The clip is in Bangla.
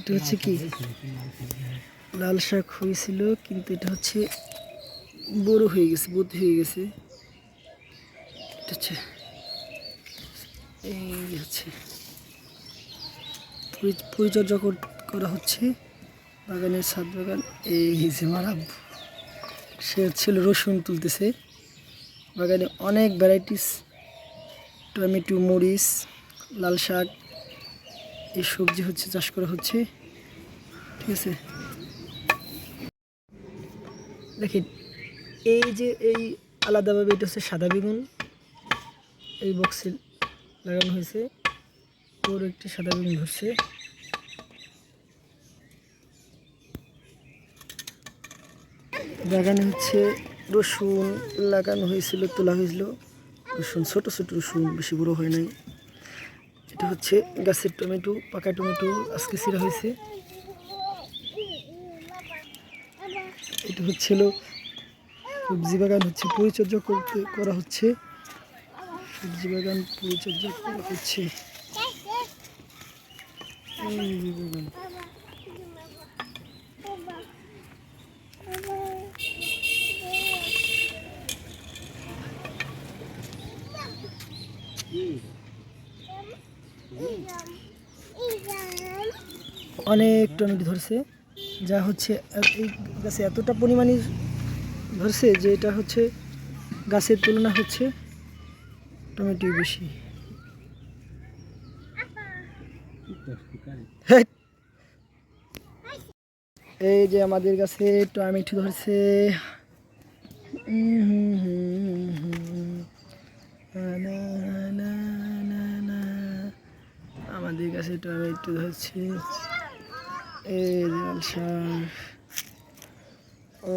এটা হচ্ছে কি লাল শাক হয়েছিল, কিন্তু এটা হচ্ছে বড় হয়ে গেছে, বড় হয়ে গেছে। এটা হচ্ছে এই হচ্ছে পরিচর্যা করা হচ্ছে বাগানের ছাদ বাগান। এই যে আমার আব্বু, সে হচ্ছিল রসুন তুলতেছে। বাগানে অনেক ভ্যারাইটিস টমেটো, মরিচ, লাল শাক, এই সবজি হচ্ছে চাষ করা হচ্ছে। ঠিক আছে, দেখেন এই যে এই আলাদাভাবে এটা হচ্ছে সাদা বেগুন, এই বক্সে লাগানো হয়েছে। ওর একটি সাদা বেগুন ধরছে। বাগানে হচ্ছে রসুন লাগানো হয়েছিল, তোলা হয়েছিল রসুন, ছোট ছোট রসুন, বেশি বড় হয় নাই। এটা হচ্ছে গাছের টমেটো, পাকা টমেটো আজকে ছিঁড়া হয়েছে। এটা হচ্ছিল সবজি বাগান, হচ্ছে পরিচর্যা করা হচ্ছে। সবজি বাগান পরিচর্যা করা হচ্ছে। অনেক টমেটো ধরছে, যা হচ্ছে এই গাছে এতটা পরিমাণে ধরছে যে এটা হচ্ছে গাছের তুলনা হচ্ছে টমেটো বেশি। এই যে আমাদের কাছে টমেটো ধরছে। আমাদের কাছে টমেটো ধরছে। এই যে লাল শাক, ও